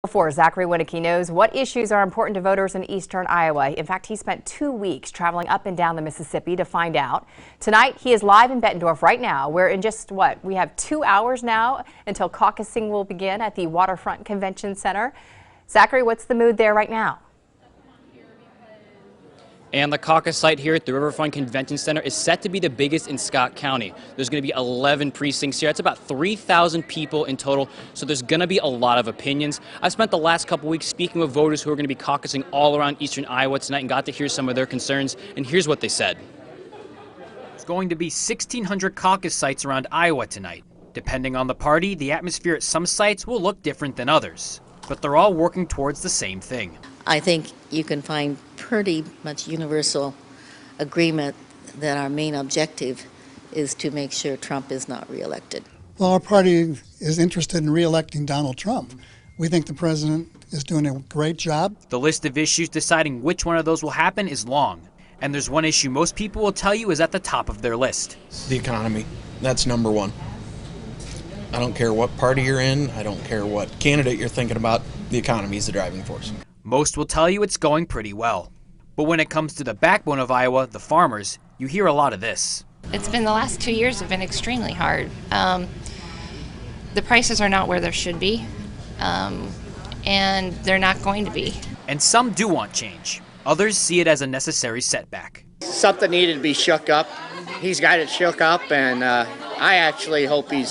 Before Zachary Winicki knows what issues are important to voters in eastern Iowa. In fact, he spent 2 weeks traveling up and down the Mississippi to find out. Tonight, he is live in Bettendorf right now, where in just we have 2 hours now until caucusing will begin at the Waterfront Convention Center. Zachary, what's the mood there right now? And the caucus site here at the Riverfront Convention Center is set to be the biggest in Scott County. There's going to be 11 precincts here. That's about 3,000 people in total, so there's going to be a lot of opinions. I spent the last couple weeks speaking with voters who are going to be caucusing all around eastern Iowa tonight and got to hear some of their concerns, and here's what they said. There's going to be 1,600 caucus sites around Iowa tonight. Depending on the party, the atmosphere at some sites will look different than others, but they're all working towards the same thing. I think you can find pretty much universal agreement that our main objective is to make sure Trump is not reelected. Well, our party is interested in reelecting Donald Trump. We think the president is doing a great job. The list of issues deciding which one of those will happen is long. And there's one issue most people will tell you is at the top of their list. The economy. That's number one. I don't care what party you're in. I don't care what candidate you're thinking about. The economy is the driving force. Most will tell you it's going pretty well. But when it comes to the backbone of Iowa, the farmers, you hear a lot of this. It's been the last 2 years have been extremely hard. The prices are not where they should be, and they're not going to be. And some do want change. Others see it as a necessary setback. Something needed to be shook up. He's got it shook up, and I actually hope he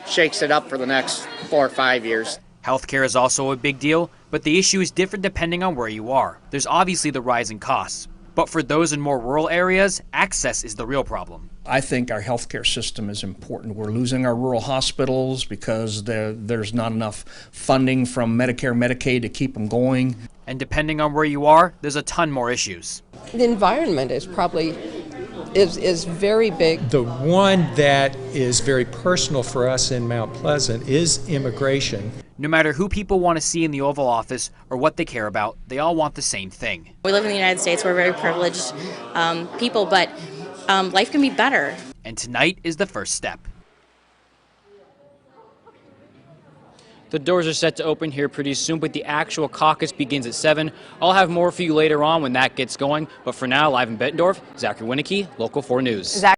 shakes it up for the next 4 or 5 years. Healthcare is also a big deal, but the issue is different depending on where you are. There's obviously the rise in costs, but for those in more rural areas, access is the real problem. I think our healthcare system is important. We're losing our rural hospitals because there's not enough funding from Medicare, Medicaid to keep them going. And depending on where you are, there's a ton more issues. The environment is probably is very big. The one that is very personal for us in Mount Pleasant is immigration. No matter who people want to see in the Oval Office or what they care about, they all want the same thing. We live in the United States. We're very privileged people, but life can be better. And tonight is the first step. The doors are set to open here pretty soon, but the actual caucus begins at 7. I'll have more for you later on when that gets going. But for now, live in Bettendorf, Zachary Winicki, Local 4 News.